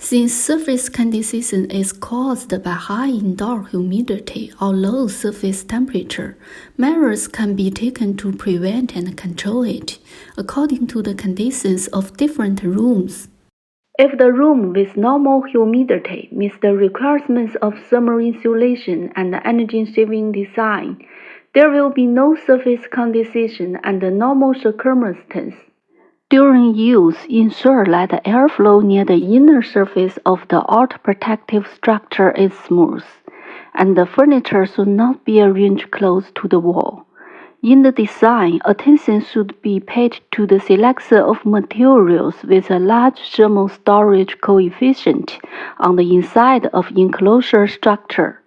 Since surface condensation is caused by high indoor humidity or low surface temperature, measures can be taken to prevent and control it, according to the conditions of different rooms. If the room with normal humidity meets the requirements of thermal insulation and energy-saving design, there will be no surface condensation under normal circumstances. During use, ensure that the airflow near the inner surface of the outer protective structure is smooth, and the furniture should not be arranged close to the wall. In the design, attention should be paid to the selection of materials with a large thermal storage coefficient on the inside of enclosure structure.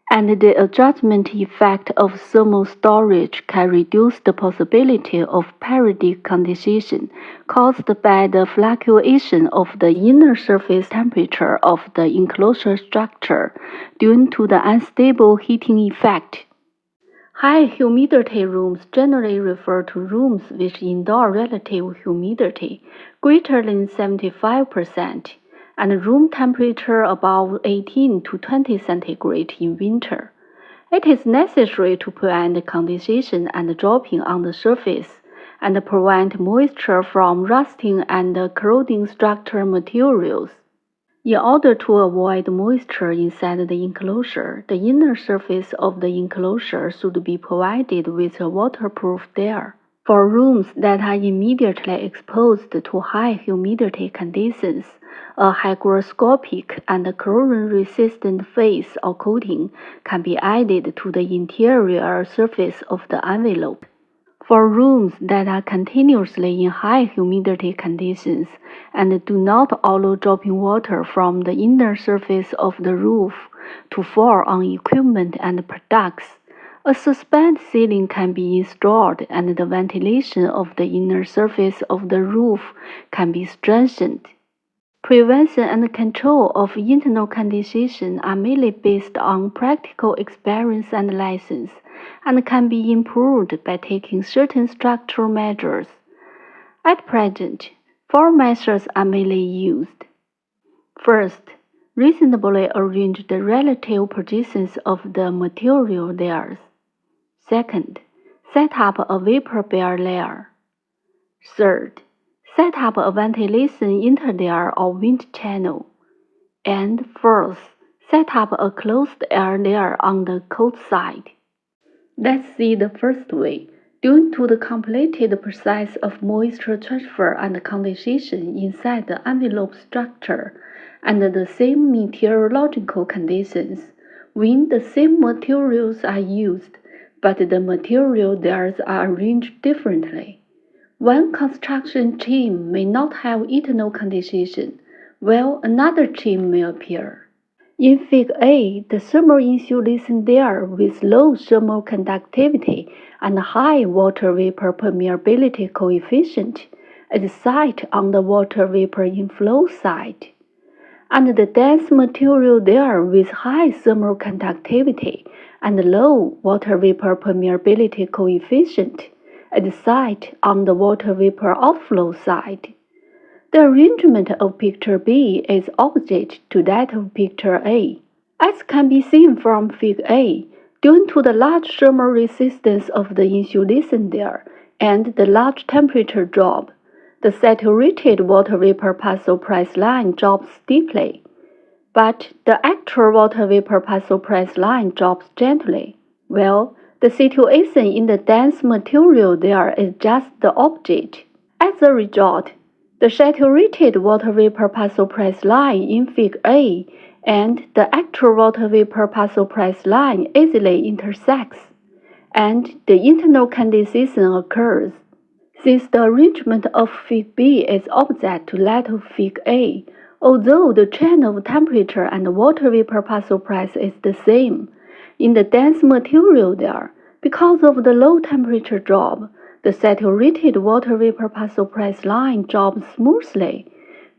And the adjustment effect of thermal storage can reduce the possibility of periodic condensation caused by the fluctuation of the inner surface temperature of the enclosure structure due to the unstable heating effect. High humidity rooms generally refer to rooms with indoor relative humidity greater than 75%. And room temperature above 18 to 20 centigrade in winter. It is necessary to prevent condensation and dropping on the surface, and prevent moisture from rusting and corroding structural materials. In order to avoid moisture inside the enclosure, the inner surface of the enclosure should be provided with a waterproof layer. For rooms that are immediately exposed to high humidity conditions, a hygroscopic and corrosion-resistant face or coating can be added to the interior surface of the envelope. For rooms that are continuously in high humidity conditions and do not allow dropping water from the inner surface of the roof to fall on equipment and products, a suspended ceiling can be installed and the ventilation of the inner surface of the roof can be strengthened. Prevention and control of internal condensation are mainly based on practical experience and lessons, and can be improved by taking certain structural measures. At present, 4 methods are mainly used. First, reasonably arrange the relative positions of the material layers. Second, set up a vapor bear layer. Third, set up a ventilation interlayer or wind channel. And fourth, set up a closed air layer on the cold side. Let's see the first way. Due to the completed process of moisture transfer and condensation inside the envelope structure, under the same meteorological conditions, when the same materials are used, but the material layers are arranged differently. One construction chain may not have internal condensation, while another chain may appear. In Fig A, the thermal insulation layer with low thermal conductivity and high water vapor permeability coefficient is set on the water vapor inflow side, and the dense material layer with high thermal conductivity and low water vapor permeability coefficient is set on the water vapor outflow side. The arrangement of picture B is opposite to that of picture A. As can be seen from Fig A, due to the large thermal resistance of the insulation layer and the large temperature drop, the saturated water vapor partial press line drops steeply, but the actual water vapor partial press line drops gently. Well, the situation in the dense material layer is just the opposite. As a result, the saturated water vapor partial press line in Fig A and the actual water vapor partial press line easily intersects, and the internal condensation occurs. Since the arrangement of Fig B is opposite to that of Fig A, although the chain of temperature and water vapor partial press is the same, in the dense material layer, because of the low temperature drop, the saturated water vapor partial press line drops smoothly,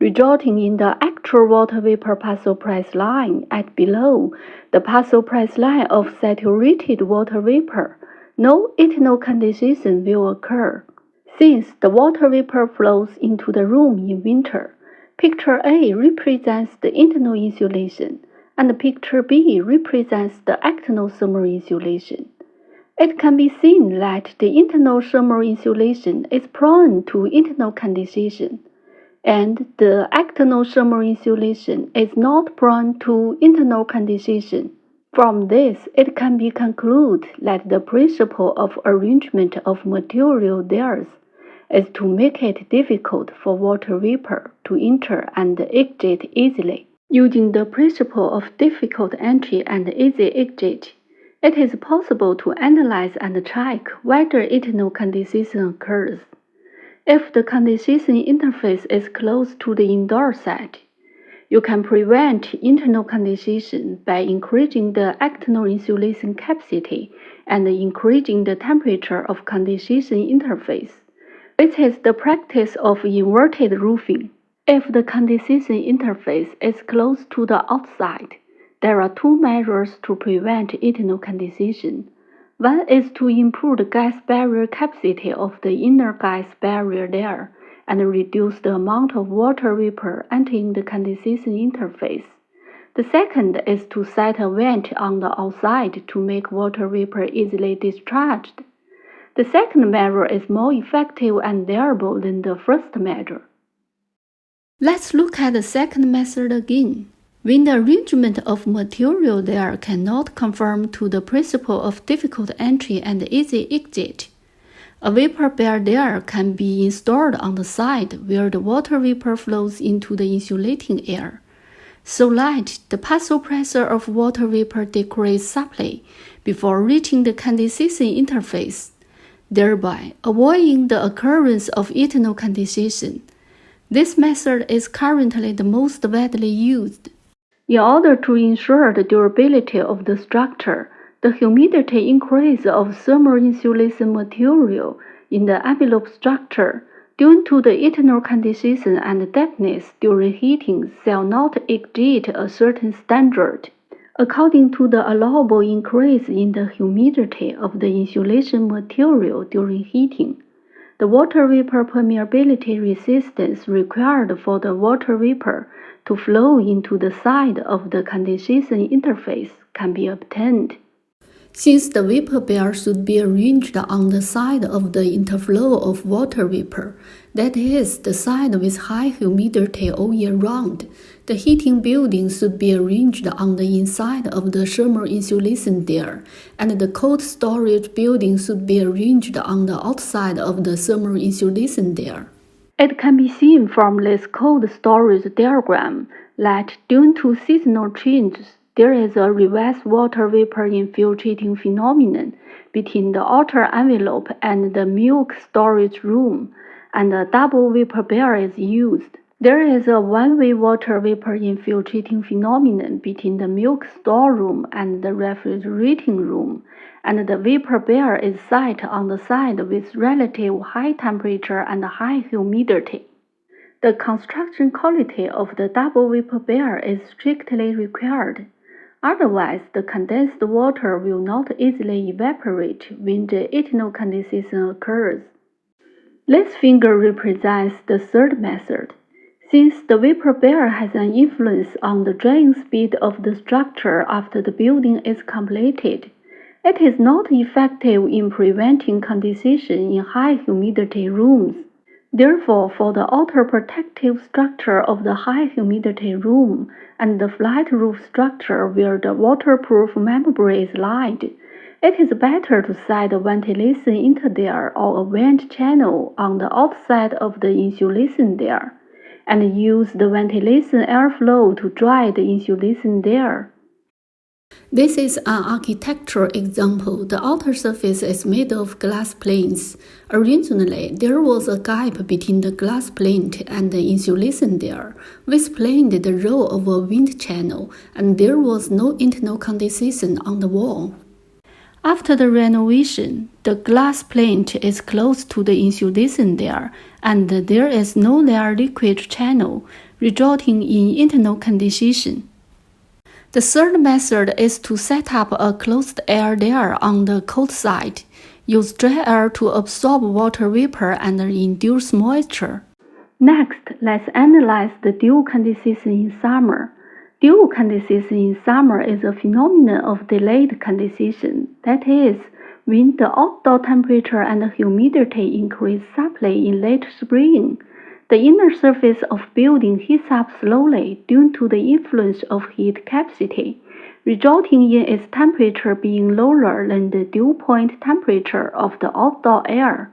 resulting in the actual water vapor partial press line at below the partial press line of saturated water vapor. No internal condensation will occur. Since the water vapor flows into the room in winter, Picture A represents the internal insulation, and picture B represents the external thermal insulation. It can be seen that the internal thermal insulation is prone to internal condensation, and the external thermal insulation is not prone to internal condensation. From this, it can be concluded that the principle of arrangement of material layers is to make it difficult for water vapor to enter and exit easily. Using the principle of difficult entry and easy exit, it is possible to analyze and check whether internal condensation occurs. If the condensation interface is close to the indoor side, you can prevent internal condensation by increasing the external insulation capacity and increasing the temperature of condensation interface, which is the practice of inverted roofing. If the condensation interface is close to the outside, there are two measures to prevent internal condensation. One is to improve the gas barrier capacity of the inner gas barrier layer and reduce the amount of water vapor entering the condensation interface. The second is to set a vent on the outside to make water vapor easily discharged. The second measure is more effective and reliable than the first measure. Let's look at the second method again. When the arrangement of material layer cannot conform to the principle of difficult entry and easy exit, a vapor barrier layer can be installed on the side where the water vapor flows into the insulating air, so that the partial pressure of water vapor decreases sharply before reaching the condensation interface, thereby avoiding the occurrence of internal condensation. This method is currently the most widely used. In order to ensure the durability of the structure, the humidity increase of thermal insulation material in the envelope structure due to the internal condensation and dampness during heating shall not exceed a certain standard. According to the allowable increase in the humidity of the insulation material during heating, the water vapor permeability resistance required for the water vapor to flow into the side of the condensation interface can be obtained. Since the vapor barrier should be arranged on the side of the interflow of water vapor, that is, the side with high humidity all year round, the heating building should be arranged on the inside of the thermal insulation layer, and the cold storage building should be arranged on the outside of the thermal insulation layer. It can be seen from this cold storage diagram that due to seasonal changes, there is a reverse water vapor infiltrating phenomenon between the outer envelope and the milk storage room, and a double vapor barrier is used. There is a one-way water vapor infiltrating phenomenon between the milk storeroom and the refrigerating room, and the vapor barrier is set on the side with relative high temperature and high humidity. The construction quality of the double vapor barrier is strictly required. Otherwise, the condensed water will not easily evaporate when the internal condensation occurs. This figure represents the third method. Since the vapor barrier has an influence on the drying speed of the structure after the building is completed, it is not effective in preventing condensation in high humidity rooms. Therefore, for the outer protective structure of the high humidity room and the flat roof structure where the waterproof membrane is laid, it is better to set a ventilation interlayer or a vent channel on the outside of the insulation layer, and use the ventilation airflow to dry the insulation layer. This is an architectural example. The outer surface is made of glass planes. Originally, there was a gap between the glass plate and the insulation layer, which played the role of a wind channel, and there was no internal condensation on the wall. After the renovation, the glass plate is close to the insulation layer, and there is no layer liquid channel, resulting in internal condensation. The third method is to set up a closed air layer on the cold side. Use dry air to absorb water vapor and induce moisture. Next, let's analyze the dew condensation in summer. Dew condensation in summer is a phenomenon of delayed condensation. That is, when the outdoor temperature and humidity increase sharply in late spring, the inner surface of building heats up slowly due to the influence of heat capacity, resulting in its temperature being lower than the dew point temperature of the outdoor air.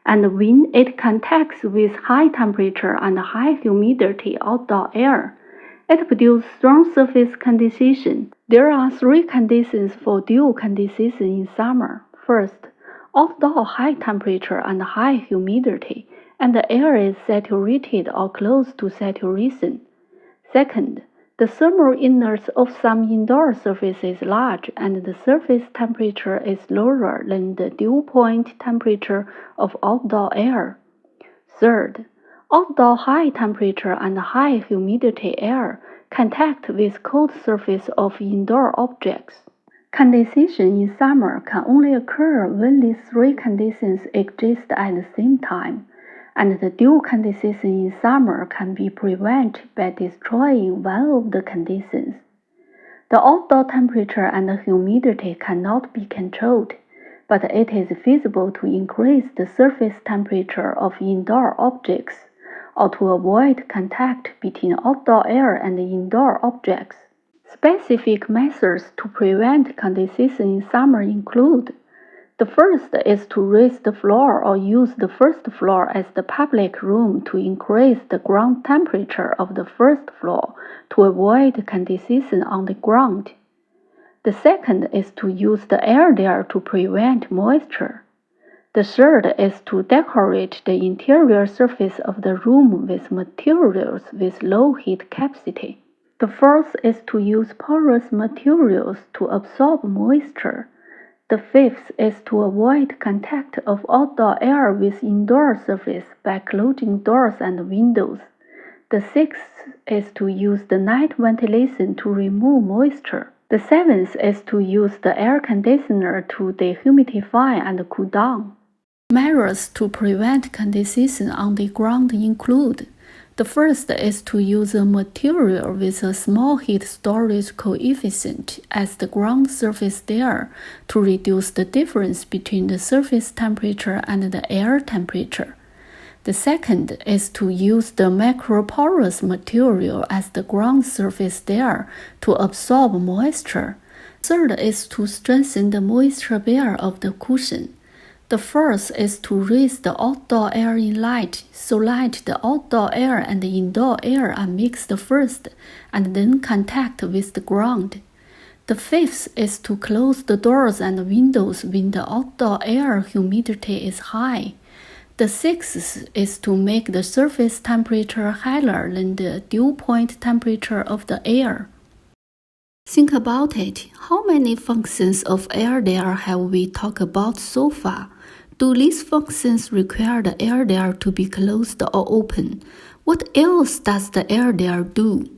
And when it contacts with high temperature and high humidity outdoor air, it produces strong surface condensation. There are three conditions for dew condensation in summer. First, outdoor high temperature and high humidity, and the air is saturated or close to saturation. Second, the thermal index of some indoor surface is large and the surface temperature is lower than the dew point temperature of outdoor air. Third, outdoor high temperature and high humidity air contact with cold surface of indoor objects. Condensation in summer can only occur when these three conditions exist at the same time, and the dew condensation in summer can be prevented by destroying one of the conditions. The outdoor temperature and humidity cannot be controlled, but it is feasible to increase the surface temperature of indoor objects, or to avoid contact between outdoor air and indoor objects. Specific methods to prevent condensation in summer include: the first is to raise the floor or use the first floor as the public room to increase the ground temperature of the first floor to avoid condensation on the ground. The second is to use the air there to prevent moisture. The third is to decorate the interior surface of the room with materials with low heat capacity. The fourth is to use porous materials to absorb moisture. The fifth is to avoid contact of outdoor air with indoor surface by closing doors and windows. The sixth is to use the night ventilation to remove moisture. The seventh is to use the air conditioner to dehumidify and cool down. Measures to prevent condensation on the ground include: the first is to use a material with a small heat storage coefficient as the ground surface there to reduce the difference between the surface temperature and the air temperature. The second is to use the microporous material as the ground surface there to absorb moisture. Third is to strengthen the moisture barrier of the cushion. The fourth is to raise the outdoor air inlet, so that the outdoor air and the indoor air are mixed first and then contact with the ground. The fifth is to close the doors and windows when the outdoor air humidity is high. The sixth is to make the surface temperature higher than the dew point temperature of the air. Think about it. How many functions of air there have we talked about so far? Do these functions require the air there to be closed or open? What else does the air there do?